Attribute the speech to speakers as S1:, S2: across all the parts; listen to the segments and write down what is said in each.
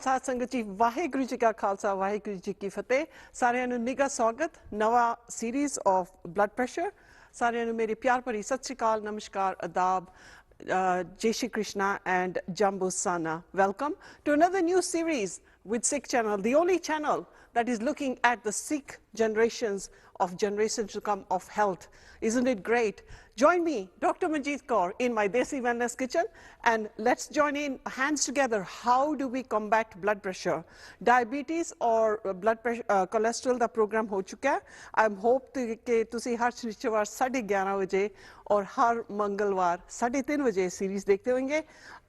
S1: साध संगत जी वाहिगुरु जी का खालसा वाहिगुरु जी की फतेह सारिਆਂ ਨੂੰ ਨਿੱਘਾ ਸਵਾਗਤ ਨਵਾਂ ਸੀਰੀਜ਼ ਆਫ ਬਲੱਡ ਪ੍ਰੈਸ਼ਰ ਸਾਰਿਆਂ ਨੂੰ ਮੇਰੇ ਪਿਆਰ ਭਰੀ ਸਤਿ ਸ਼੍ਰੀ ਅਕਾਲ ਨਮਸਕਾਰ ਆਦਾਬ Jai Shri Krishna and Jambu Sana. Welcome to another new series with Sikh Channel, the only channel that is looking at the Sikh generations to come of health. Isn't it great? Join me, Dr. Manjit Kaur, in my Desi Wellness Kitchen, and let's join in hands together. How do we combat blood pressure? Diabetes or blood pressure, cholesterol, the program ho chuka hai. I hope कि तुसी हर शनिवार 11:30 बजे और हर मंगलवार 3:30 बजे series देखते होंगे.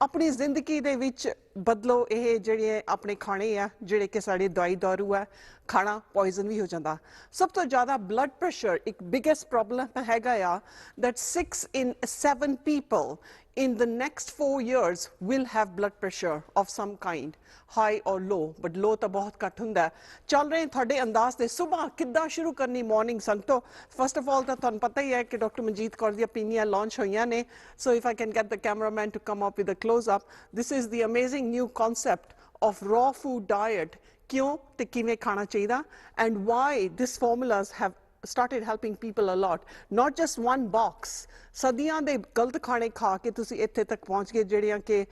S1: अपनी जिंदगी दे विच बदलो ये जिहड़े अपने खाने आ जिहड़े कि साडी दवाई दारू है खाना पॉइजन भी हो जाता. सब तो ज़्यादा ब्लड प्रेशर एक बिगेस्ट प्रॉब्लम हैगा आ that 6 in 7 people in the next 4 years will have blood pressure of some kind, high or low, but low तो बहुत घट हुंदा है. चल रहे थोड़े अंदाज दे सुबह किद्दां शुरू करनी मॉर्निंग संगतो. फर्स्ट ऑफ ऑल तो तुहानूं पता ही है कि डॉक्टर मनजीत कौर दी opinion लॉन्च होईयां ने. So if I can get the cameraman to come up with a close up, this is the amazing new concept of raw food diet. क्यों ते किवें खाना चाहिदा and why these formulas have started helping people a lot. Not just one box. सदियां दे गलत खाने खा के तुसी इत्थे तक पहुंच गए ਜਿਹੜੀਆਂ कि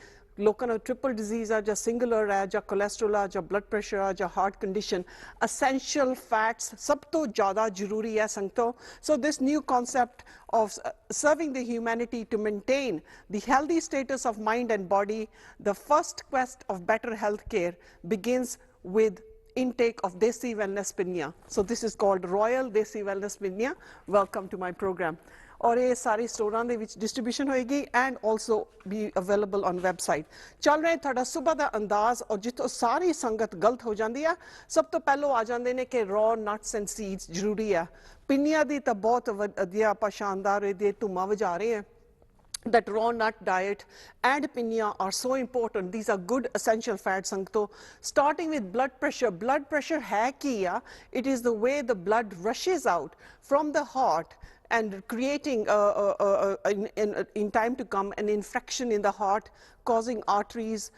S1: लोगों ਨੂੰ ट्रिपल डिजीज़ है ਜਾਂ सिंगुलर है ਜਾਂ कोलेस्ट्रोल है ਜਾਂ ब्लड प्रेशर है ਜਾਂ हार्ट कंडीशन. Essential fats सब तो ज़्यादा जरूरी है संगतों. So this new concept of serving the humanity to maintain the healthy status of mind and body, the first quest of better health care begins with intake of Desi Wellness Pinya. So this is called Royal Desi Wellness Pinya. Welcome to my program. और ये सारी स्टोरां दे विच distribution होएगी and also be available on website. चल रहे थोड़ा सुबह का अंदाज और जितों सारी संगत गलत हो जाती है. सब तो पहलों आ जाते हैं कि रॉ नट्स एंड सीड्स जरूरी है. पिनिया की तो बहुत वधिया आपां शानदार ये धुआं वजा रहे हैं. That raw nut diet and pinya are so important. These are good essential fats संगतो. Starting with blood pressure. Blood pressure है क्या? It is the way the blood rushes out from the heart and creating in time to come an infection in the heart, causing arteries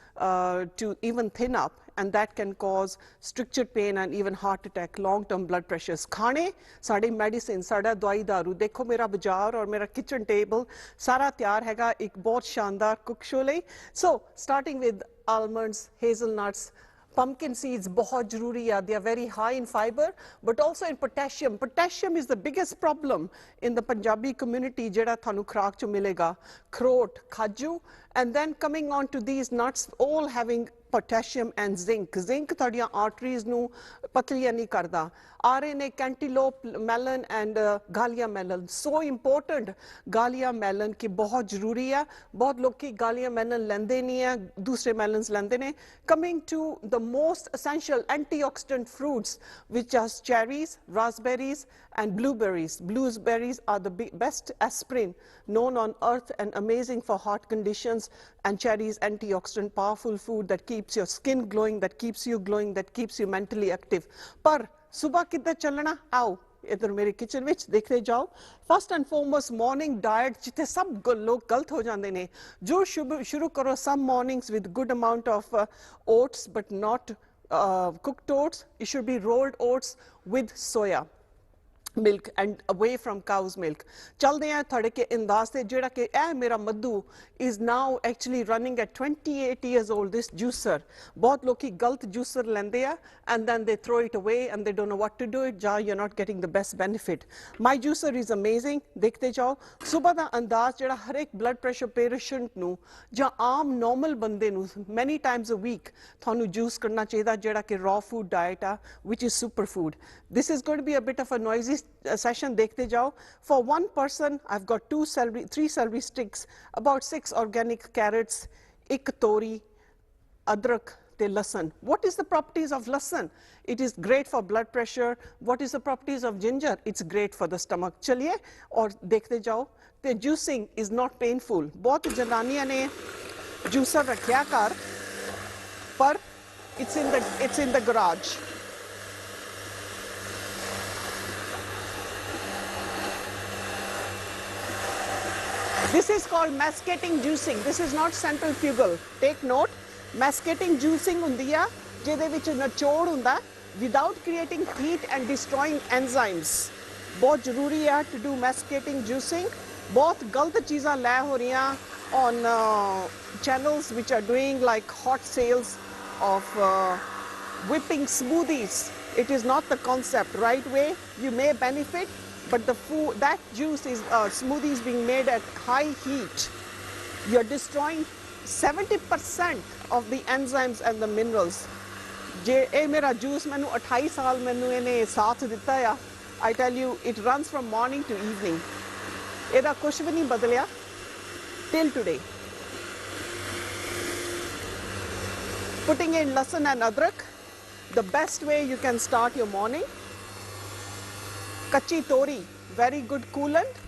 S1: to even thin up, and that can cause stricture pain and even heart attack, long-term blood pressures. खाने sari medicine साड़ा दवाई दारू. देखो मेरा बाजार और मेरा kitchen table सारा तैयार हैगा एक बहुत शानदार cook show लई. So starting with almonds, hazelnuts, pumpkin seeds बहुत जरूरी है. They are very high in fiber but also in potassium. Potassium is the biggest problem in the Punjabi community ਜਿਹੜਾ ਤੁਹਾਨੂੰ ਖੁਰਾਕ ਚ ਮਿਲੇਗਾ. Khrot, khaju, and then coming on to these nuts all having potassium and zinc. Zinc ਤੁਹਾਡੀਆਂ arteries ਨੂੰ ਪਤਲੀਆਂ ਨਹੀਂ ਕਰਦਾ. RNA, cantaloupe melon and galia melon. So important galia melon कि बहुत जरूरी है. बहुत लोग की galia melon लेंदे नहीं है, दूसरे melons लेंदे ने. Coming to the most essential antioxidant fruits which are cherries, raspberries and blueberries. Blueberries are the best aspirin known on earth and amazing for heart conditions, and cherries antioxidant powerful food that keeps your skin glowing, that keeps you glowing, that keeps you mentally active. पर सुबह कितना चलना आओ इधर मेरे kitchen विच देखते जाओ. First and foremost morning diet जिथे सब लोग गलत हो जाते हैं. जो शुरू करो some mornings with good amount of oats but not cooked oats. It should be rolled oats with soya milk and away from cow's milk. चलते हैं थोड़े के अंदाज से जेड़ा कि मेरा मद्दू is now actually running at 28 years old. This juicer बहुत लोग की गलत juicer लेंदे हैं and then they throw it away and they don't know what to do it. जा you're not getting the best benefit. My juicer is amazing. देखते जाओ. सुबह दा अंदाज जेड़ा हर एक blood pressure patient नू जा आम normal बंदे नू many times a week थानू juice करना चाहिए जेड़ा कि raw food diet है which is superfood. This is going to be a bit of a noisy session. देखते जाओ. For one person I've got 3 celery sticks, about 6 organic carrots, एक तोरी, अदरक ते लहसुन. What is the properties of लहसुन? It is great for blood pressure. What is the properties of ginger? It's great for the stomach. चलिए और देखते जाओ. The juicing is not painful. बहुत जनानियां ने juicer रखा कर पर it's in the garage. This is called masticating juicing. This is not centrifugal. Take note. Mascating juicing ਹੁੰਦੀ ਆ ਜਿਹਦੇ ਵਿੱਚ ਨਿਚੋੜ ਹੁੰਦਾ without creating heat and destroying enzymes. बहुत ਜ਼ਰੂਰੀ ਆ to do mascating juicing. बहुत गलत चीज़ां ਲੈ हो रਹੀਆਂ on channels which are doing like hot sales of whipping smoothies. It is not the concept. Right way, you may benefit, but the food, that juice is smoothie is being made at high heat. You're destroying 70% of the enzymes and the minerals. Je eh mera juice mainu 28 saal mainu ene saath ditta ya. I tell you, it runs from morning to evening. Eda kuch bhi nahi badliya till today. Putting in lasan and adrak, the best way you can start your morning. Kachi tori, very good coolant.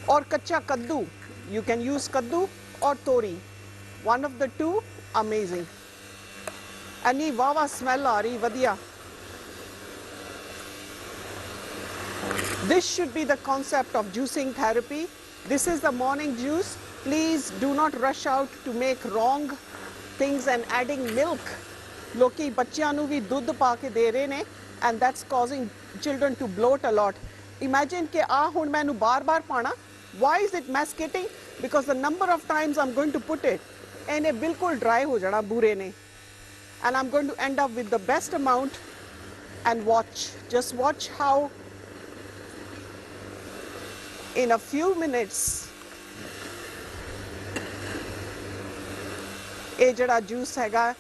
S1: Or kacha kaddu, you can use kaddu or tori. One of the two, amazing. Ani wawa smell aa rahi vadiya. This should be the concept of juicing therapy. This is the morning juice. Please do not rush out to make wrong things and adding milk. Loki bachchiyan nu vi dudh pa ke de rahe ne, and that's causing children to bloat a lot. Imagine ke hun mainu bar bar paana. Why is it mascating? Because the number of times I'm going to put it, and it bilkul dry ho jana bure ne, and I'm going to end up with the best amount. And watch, just watch how in a few minutes ਇਹ ਜਿਹੜਾ juice ਹੈਗਾ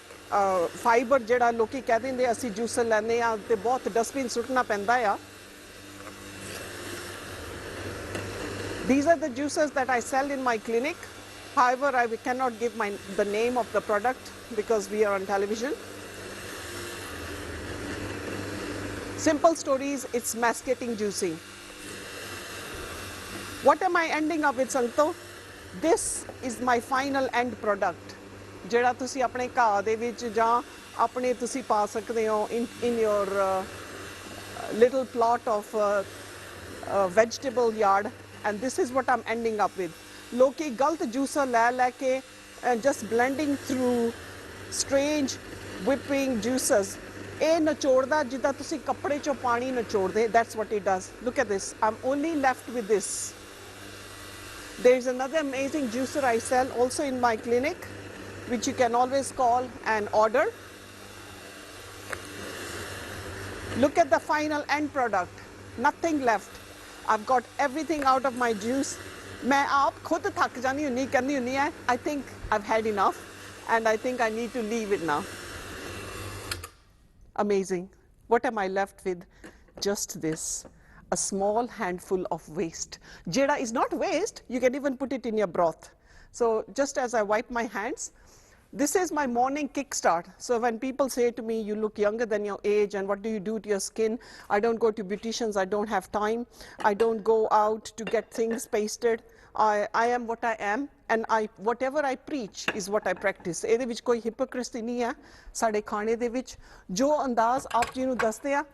S1: fibre ਜਿਹੜਾ ਲੋਕੀ ਕਹਿ ਦਿੰਦੇ ਅਸੀਂ juice ਲੈਂਦੇ ਆ ਤੇ ਬਹੁਤ ਡਸਟਬਿਨ ਸੁੱਟਣਾ ਪੈਂਦਾ ਆ. These are the juices that I sell in my clinic. However, I cannot give the name of the product because we are on television. Simple stories, it's mascating juicing. What am I ending up with, Santo? This is my final end product. ਜਿਹੜਾ ਤੁਸੀਂ ਆਪਣੇ ਘਾਹ ਦੇ ਵਿੱਚ ਜਾਂ ਆਪਣੇ ਤੁਸੀਂ ਪਾ ਸਕਦੇ ਹੋ in your little plot of vegetable yard, and this is what I'm ending up with. ਲੋਕੀ ਗਲਤ ਜੂਸਰ ਲੈ ਕੇ just blending through strange whipping juices. ਇਹ ਨਿਚੋੜਦਾ ਜਿੱਦਾਂ ਤੁਸੀਂ ਕੱਪੜੇ ਚੋਂ ਪਾਣੀ ਨਿਚੋੜਦੇ. That's what it does. Look at this. I'm only left with this. There's another amazing juicer I sell also in my clinic, which you can always call and order. Look at the final end product. Nothing left. I've got everything out of my juice. मैं आप खुद थक जानी हुन्नी करनी हुन्नी है. I think I've had enough, and I think I need to leave it now. Amazing. What am I left with? Just this. A small handful of waste. Jeda is not waste. You can even put it in your broth. So just as I wipe my hands, this is my morning kickstart. So when people say to me, you look younger than your age, and what do you do to your skin? I don't go to beauticians. I don't have time. I don't go out to get things pasted. I am what I am, and whatever I preach is what I practice. ਇਹਦੇ ਵਿੱਚ ਕੋਈ hypocrisy ਨਹੀਂ ਹੈ ਸਾਡੇ ਖਾਣੇ ਦੇ ਵਿੱਚ. ਜੋ ਅੰਦਾਜ਼ ਆਪ ਜੀ ਨੂੰ ਦੱਸਦੇ ਆ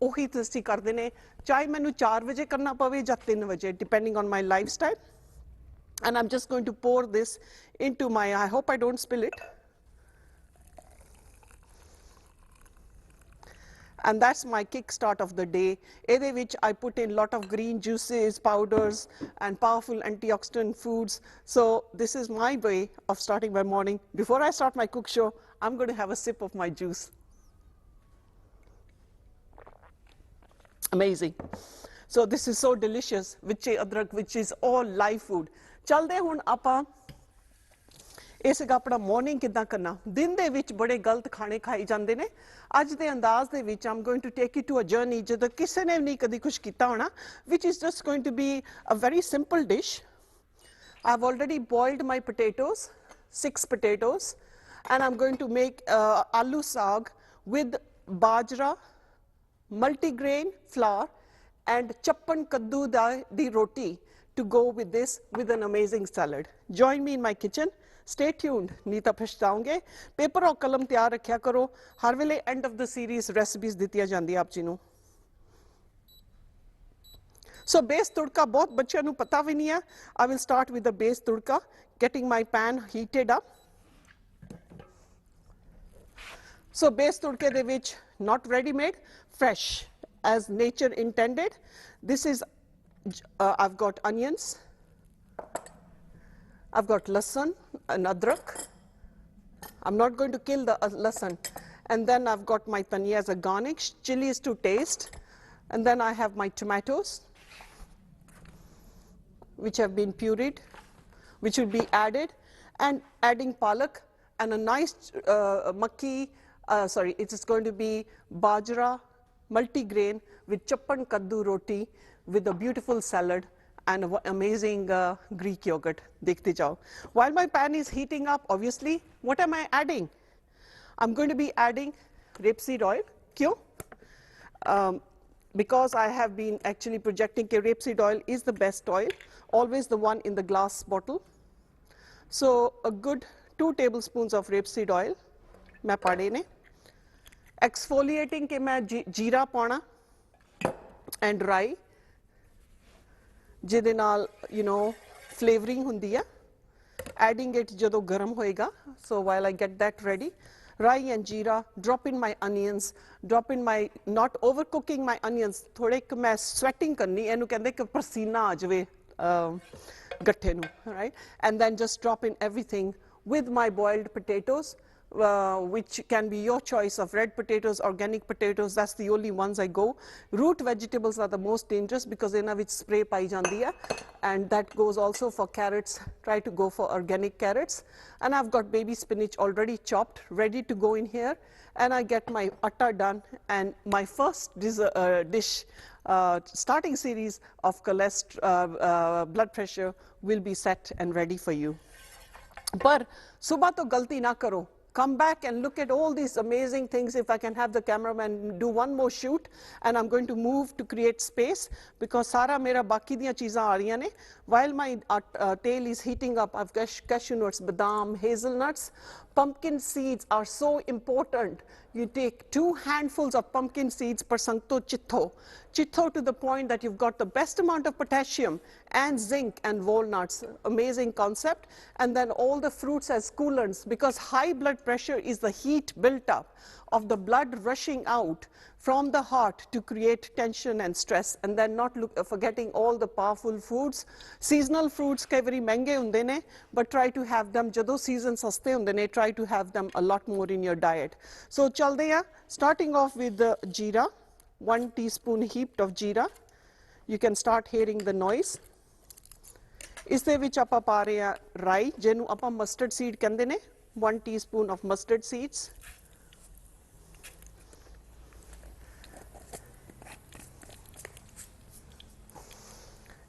S1: ਉਹੀ ਤੁਸੀਂ ਕਰਦੇ ਨੇ, ਚਾਹੇ ਮੈਨੂੰ 4 ਵਜੇ ਕਰਨਾ ਪਵੇ ਜਾਂ 3 ਵਜੇ, depending on my lifestyle. And I'm just going to pour this into my, I hope I don't spill it. And that's my kickstart of the day. ਇਹਦੇ ਵਿੱਚ I put in lot of green juices, powders, and powerful antioxidant foods. So this is my way of starting my morning. Before I start my cook show, I'm going to have a sip of my juice. Amazing. So this is so delicious, which is all live food. चलते हुण आपां इस अपना morning किद्दां करना. दिन दे विच बड़े गलत खाने खाए जाते हैं. अज दे अंदाज दे विच I'm going to take you to a journey जदों किसी ने नहीं कदी कुछ किया होना, which is just going to be a very simple dish. I've already boiled my potatoes, 6 potatoes, and I'm going to make aloo saag with bajra, multigrain flour, and chappan kaddu di roti to go with this, with an amazing salad. Join me in my kitchen. Stay tuned. नहीं तो पछताओगे. Paper और कलम तैयार रखा करो. हर वेले end of the series recipes दितिया जांदी आप जी नू. So base तुड़का बहुत बच्चों नू पता भी नहीं है. I will start with the base तुड़का. Getting my pan heated up. So base tudke de vich not ready made, fresh as nature intended. This is I've got onions, I've got lasan and adrak. I'm not going to kill the lasan. And then I've got my tanya as a garnish, chilies to taste. And then I have my tomatoes, which have been pureed, which will be added, and adding palak and a nice makki, it is going to be bajra, multigrain with chappan kaddu roti with a beautiful salad and an amazing Greek yogurt. Dekhte jao. While my pan is heating up, obviously, what am I adding? I'm going to be adding rapeseed oil. Kyun? Because I have been actually projecting that rapeseed oil is the best oil, always the one in the glass bottle. So a good 2 tablespoons of rapeseed oil, मैं पाड़े ने. Exfoliating के मैं जीरा पाना and rye, जिदे नाल flavoring हुंदी है. Adding it जदों गरम होएगा. So while I get that ready, rye and jeera, drop in my onions, drop in my, not overcooking my onions, थोड़े क मैं sweating करनी, ਇਹਨੂੰ ਕਹਿੰਦੇ ਕਿ ਪਸੀਨਾ ਆ ਜਾਵੇ ਗੱਠੇ ਨੂੰ, right? And then just drop in everything with my boiled potatoes, which can be your choice of red potatoes, organic potatoes, that's the only ones I go. Root vegetables are the most dangerous because ਇਹਨਾਂ ਵਿੱਚ spray ਪਾਈ ਜਾਂਦੀ ਹੈ, and that goes also for carrots. Try to go for organic carrots. And I've got baby spinach already chopped, ready to go in here, and I get my atta done, and my first dish, starting series of blood pressure will be set and ready for you. But subah to galti na karo. Come back and look at all these amazing things. If I can have the cameraman do one more shoot, and I'm going to move to create space because Sara mera baki diyan cheezan aa rahiyan ne. While my tail is heating up, I've got cashew nuts, badam, hazelnuts. Pumpkin seeds are so important. You take 2 handfuls of pumpkin seeds per sankto chitho. Chitho to the point that you've got the best amount of potassium and zinc and walnuts. Amazing concept. And then all the fruits as coolants, because high blood pressure is the heat built up of the blood rushing out from the heart to create tension and stress, and then not forgetting all the powerful foods. Seasonal fruits kei vari mehenge hunde ne, but try to have them, jado season saste hunde ne, try to have them a lot more in your diet. So chalde ya, starting off with the jeera, 1 teaspoon heaped of jeera. You can start hearing the noise. Is de vich ਆਪਾਂ ਪਾ ਰਹੇ ਹਾਂ ਰਾਈ, ਜਿਹਨੂੰ ਆਪਾਂ mustard seed ਕਹਿੰਦੇ ਨੇ, 1 teaspoon of mustard seeds.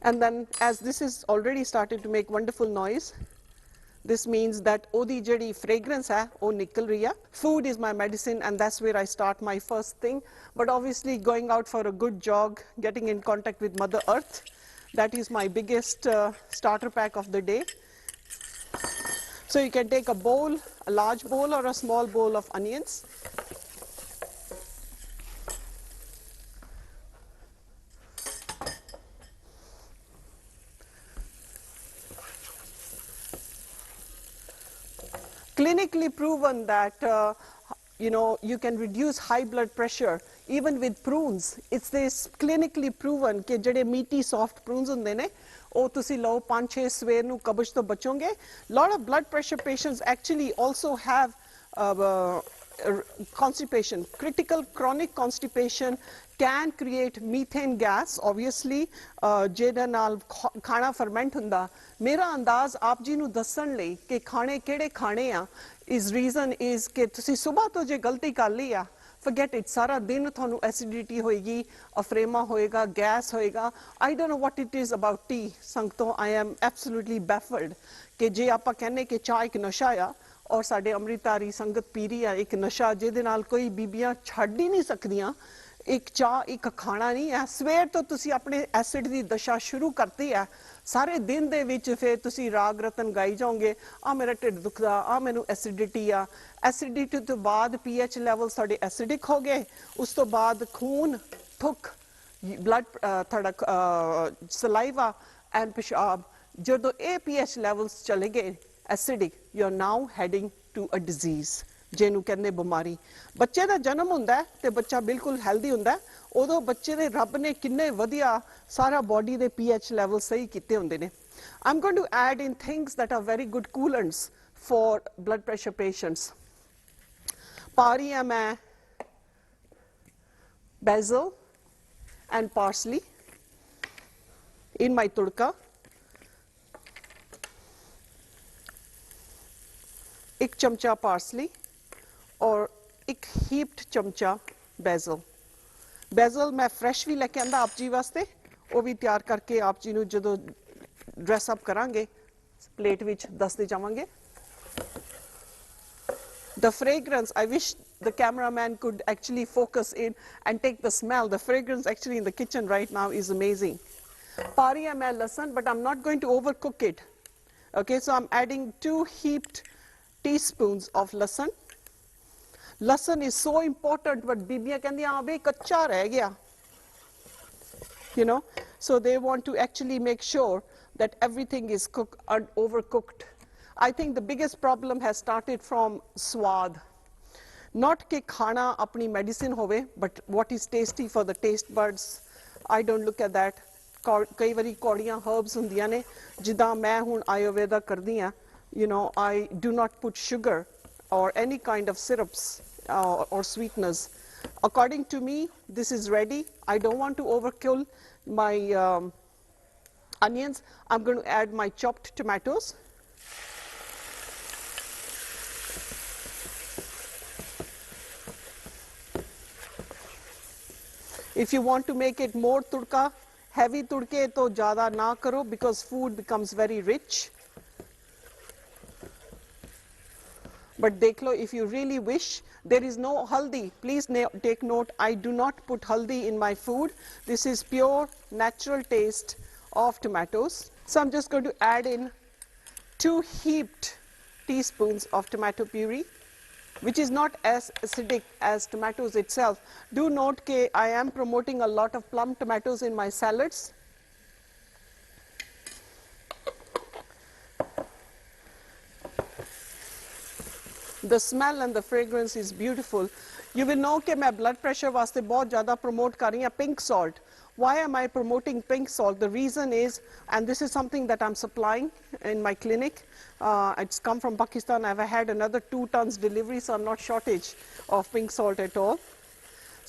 S1: And then as this is already started to make wonderful noise, this means that odi jehdi fragrance hai, oh nikal rahi hai. Food is my medicine, and that's where I start my first thing. But obviously going out for a good jog, getting in contact with Mother Earth, that is my biggest starter pack of the day. So you can take a bowl, a large bowl or a small bowl of onions. Clinically proven that you can reduce high blood pressure even with prunes. It's this clinically proven कि जड़े meaty soft prunes ਹੁੰਦੇ ਨੇ, ਉਹ ਤੁਸੀਂ ਲਓ 5-6 ਸਵੇਰ ਨੂੰ ਕਬਜ਼ ਤੋਂ ਬਚੋਗੇ. Lot of blood pressure patients actually also have constipation. Critical chronic constipation can create methane gas, obviously, ਜਿਹਦੇ ਨਾਲ ਖਾਣਾ ferment ਹੁੰਦਾ. ਮੇਰਾ ਅੰਦਾਜ਼ ਆਪ ਜੀ ਨੂੰ ਦੱਸਣ ਲਈ ਕਿ ਖਾਣੇ ਕਿਹੜੇ ਖਾਣੇ ਆ, is reason is ਕਿ ਤੁਸੀਂ ਸਵੇਰ ਤੋਂ ਜੇ ਗਲਤੀ ਕਰ ਲਈ ਆ, forget it, ਸਾਰਾ ਦਿਨ ਤੁਹਾਨੂੰ acidity ਹੋਏਗੀ, ਅਫਰੇਮਾ ਹੋਏਗਾ, gas ਹੋਏਗਾ. I don't know what it is about tea, ਸੰਗਤੋਂ, I am absolutely baffled ਕਿ ਜੇ ਆਪਾਂ ਕਹਿੰਦੇ ਕਿ ਚਾਹ ਇੱਕ ਨਸ਼ਾ ਆ, ਔਰ ਸਾਡੇ ਅੰਮ੍ਰਿਤਧਾਰੀ ਸੰਗਤ ਪੀ ਰਹੀ ਆ ਇੱਕ ਨਸ਼ਾ ਜਿਹਦੇ ਨਾਲ ਕੋਈ ਬੀਬੀਆਂ ਛੱਡ ਹੀ ਨਹੀਂ ਸਕਦੀਆਂ. ਇੱਕ ਚਾਹ ਇੱਕ ਖਾਣਾ ਨਹੀਂ ਹੈ. ਸਵੇਰ ਤੋਂ ਤੁਸੀਂ ਆਪਣੇ ਐਸਿਡ ਦੀ ਦਸ਼ਾ ਸ਼ੁਰੂ ਕਰਤੀ ਹੈ, ਸਾਰੇ ਦਿਨ ਦੇ ਵਿੱਚ ਫਿਰ ਤੁਸੀਂ ਰਾਗ ਰਤਨ ਗਾਈ ਜਾਓਗੇ, ਆ ਮੇਰਾ ਢਿੱਡ ਦੁਖਦਾ, ਆ ਮੈਨੂੰ ਐਸਿਡਿਟੀ ਆ. ਐਸਿਡਿਟੀ ਤੋਂ ਬਾਅਦ pH ਲੈਵਲ ਤੁਹਾਡੇ ਐਸਿਡਿਕ ਹੋ ਗਏ, ਉਸ ਤੋਂ ਬਾਅਦ ਖੂਨ, ਥੁੱਕ, ਬਲੱਡ, ਤੁਹਾਡਾ ਸਲਾਈਵਾ ਐਂਡ ਪਿਸ਼ਾਬ, ਜਦੋਂ ਇਹ pH levels ਚਲੇ ਗਏ acidic, you're now heading to a disease. ਜਿਹਨੂੰ ਕਹਿੰਦੇ ਬਿਮਾਰੀ ਬੱਚੇ ਦਾ ਜਨਮ ਹੁੰਦਾ ਤੇ ਬੱਚਾ ਬਿਲਕੁਲ ਹੈਲਦੀ ਹੁੰਦਾ ਉਦੋਂ ਬੱਚੇ ਦੇ ਰੱਬ ਨੇ ਕਿੰਨੇ ਵਧੀਆ ਸਾਰਾ ਬੋਡੀ ਦੇ pH ਲੈਵਲ ਸਹੀ ਕੀਤੇ ਹੁੰਦੇ ਨੇ I'm going to add in things that are very good coolants for blood pressure patients ਪਾ ਰਹੀ ਹਾਂ ਮੈਂ basil and parsley in my tudka एक चमचा parsley और एक heaped चमचा basil basil मैं fresh भी लेके आंदा आप जी वास्ते वो भी तैयार करके आप जी नू जदों dress up करांगे plate विच दसदे जावांगे the fragrance I wish the cameraman could actually focus in and take the smell the fragrance actually in the kitchen right now is amazing paa rahi hai main lasan but I'm not going to overcook it okay so I'm adding 2 heaped teaspoons of lasan lasan is so important but bibiyan ਕਹਿੰਦੀਆਂ ਆ ਬਈ ਕੱਚਾ ਰਹਿ ਗਿਆ you know so they want to actually make sure that everything is cooked and overcooked I think the biggest problem has started from swad not ke khana apni medicine hove but what is tasty for the taste buds I don't look at that ਕਈ ਵਾਰੀ ਕੌੜੀਆਂ herbs ਹੁੰਦੀਆਂ ਨੇ ਜਿੱਦਾਂ ਮੈਂ ਹੁਣ ayurveda ਕਰਦੀ ਆ you know I do not put sugar or any kind of syrups or sweeteners according to me this is ready I don't want to overkill my onions I'm going to add my chopped tomatoes if you want to make it more tudka heavy tudke to zyada na karo because food becomes very rich but dekh lo if you really wish there is no haldi please take note I do not put haldi in my food this is pure natural taste of tomatoes so I'm just going to add in 2 heaped teaspoons of tomato puree which is not as acidic as tomatoes itself do note ke I am promoting a lot of plum tomatoes in my salads the smell and the fragrance is beautiful you will know ke main blood pressure waste bahut zyada promote kar rahi hu pink salt why am I promoting pink salt the reason is and this is something that I'm supplying in my clinic it's come from Pakistan I've had another 2 tons delivery so I'm not shortage of pink salt at all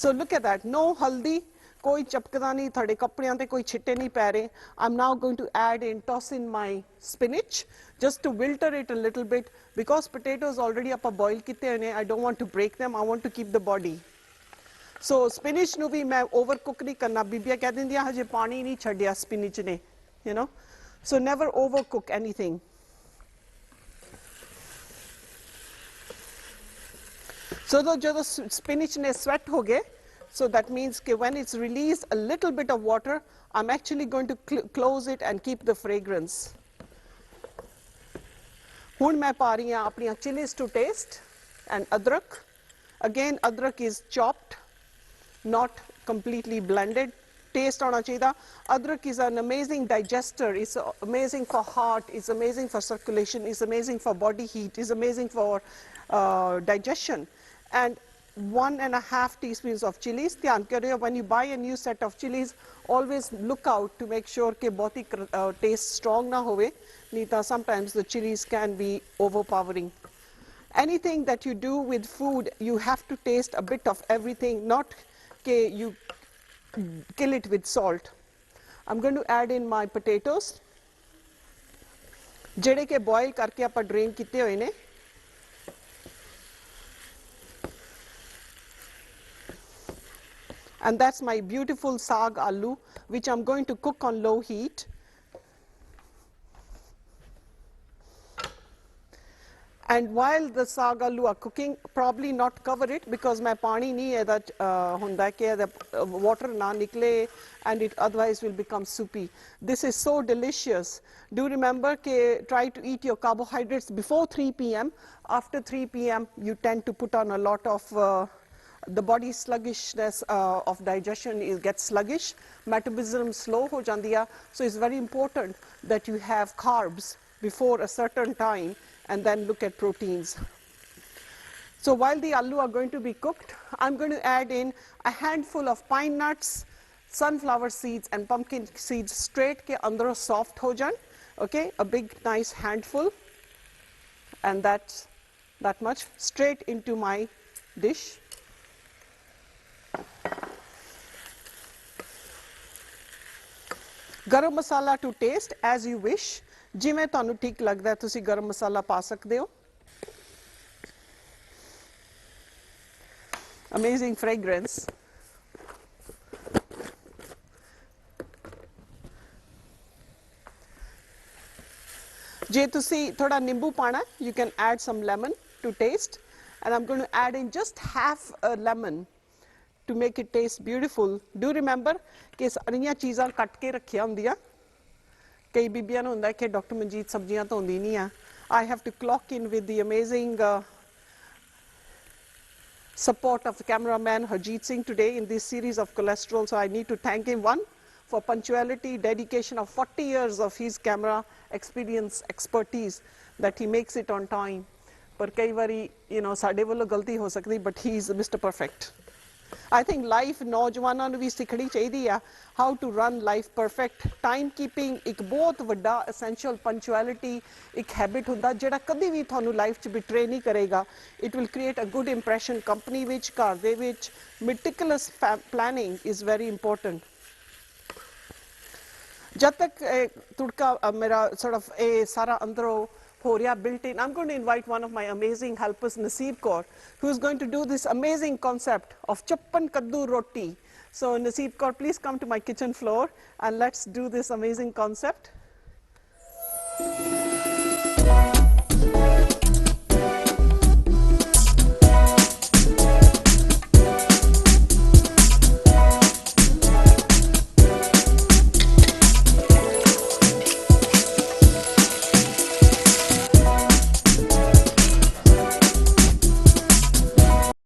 S1: so look at that no haldi koi chapkada nahi thade kapdeyan te koi chitte nahi pੈ ਰਹੇ I'm now going to add in toss in my spinach just to wilter it a little bit because potatoes already ਆਪਾਂ boil ਕੀਤੇ ਹੋਏ ਨੇ I don't want to break them I want to keep the body so spinach ਨੂੰ ਵੀ ਮੈਂ overcook ਨਹੀਂ ਕਰਨਾ ਬੀਬੀਆਂ ਕਹਿ ਦਿੰਦੀਆਂ ਹਜੇ ਪਾਣੀ ਨਹੀਂ ਛੱਡਿਆ spinach ਨੇ you know so never overcook anything so ਜਦੋਂ spinach ਨੇ sweat ਹੋ ਗਏ so that means that when it's released a little bit of water I'm actually going to close it and keep the fragrance ਹੁਣ ਮੈਂ ਪਾ ਰਹੀ ਹਾਂ ਆਪਣੀਆਂ chilies to taste and adrak again adrak is chopped not completely blended taste aana chahiye adrak is an amazing digester it's amazing for heart it's amazing for circulation it's amazing for body heat it's amazing for digestion and 1.5 teaspoons of chilies dhyan kariyo when you buy a new set of chilies always look out to make sure ke bahut hi taste strong na hove nahi ta sometimes the chilies can be overpowering anything that you do with food you have to taste a bit of everything not ke you kill it with salt I'm going to add in my potatoes ਜਿਹੜੇ ਕਿ boil ਕਰਕੇ ਆਪਾਂ drain ਕੀਤੇ ਹੋਏ ਨੇ and that's my beautiful saag aloo which I'm going to cook on low heat and while the saag aloo are cooking probably not cover it because my pani nahi eda hunda ke water na nikle and it otherwise will become soupy this is so delicious do remember ke try to eat your carbohydrates before 3 p.m. after 3 p.m. you tend to put on a lot of the body sluggishness of digestion gets sluggish metabolism slow ho jandi hai so it's very important that you have carbs before a certain time and then look at proteins So while the aloo are going to be cooked, I'm going to add in a handful of pine nuts, sunflower seeds and pumpkin seeds straight ke andro soft ho jaan. Okay, a big nice handful, and that's that much straight into my dish. Garam masala to taste as you wish. ਜਿਵੇਂ ਤੁਹਾਨੂੰ ਠੀਕ ਲੱਗਦਾ ਤੁਸੀਂ ਗਰਮ ਮਸਾਲਾ ਪਾ ਸਕਦੇ ਹੋ. Amazing fragrance. ਜੇ ਤੁਸੀਂ ਥੋੜਾ ਨਿੰਬੂ ਪਾਣਾ, you can add some lemon to taste, and I'm going to add in just half a lemon to make it taste beautiful. Do remember ਕਿ ਸਾਰੀਆਂ ਚੀਜ਼ਾਂ ਕੱਟ ਕੇ ਰੱਖੀਆਂ ਹੁੰਦੀਆਂ. ਕਈ ਬੀਬੀਆਂ ਨੂੰ ਹੁੰਦਾ ਕਿ ਡਾਕਟਰ ਮਨਜੀਤ ਸਬਜ਼ੀਆਂ ਧੋਂਦੀ ਨਹੀਂ ਆ. I have to clock in with the amazing support of the cameraman Harjeet Singh today in this series of cholesterol, so I need to thank him, one, for punctuality, dedication of 40 years of his camera experience, expertise, that he makes it on time. But kai vari, ਸਾਡੇ ਵੱਲੋਂ ਗਲਤੀ ਹੋ ਸਕਦੀ, but he is Mr. Perfect. I think life ਨੌਜਵਾਨਾਂ ਨੂੰ ਵੀ ਸਿੱਖਣੀ ਚਾਹੀਦੀ ਆ how to run life perfect. Time keeping ਇੱਕ ਬਹੁਤ ਵੱਡਾ essential punctuality ਇੱਕ habit ਹੁੰਦਾ ਜਿਹੜਾ ਕਦੀ ਵੀ ਤੁਹਾਨੂੰ life 'ਚ betray ਨਹੀਂ ਕਰੇਗਾ. It will create a good impression company ਵਿੱਚ, ਘਰ ਦੇ ਵਿੱਚ. Meticulous planning is very important. ਜਦ ਤੱਕ ਤੁੜਕਾ ਮੇਰਾ sort of ਇਹ ਸਾਰਾ ਅੰਦਰੋਂ ਹੋ ਰਿਹਾ built in, I'm going to invite one of my amazing helpers, Kaur, who is going to do this amazing concept of chappan kaddu roti. So Kaur, please come to my kitchen floor and let's do this amazing concept.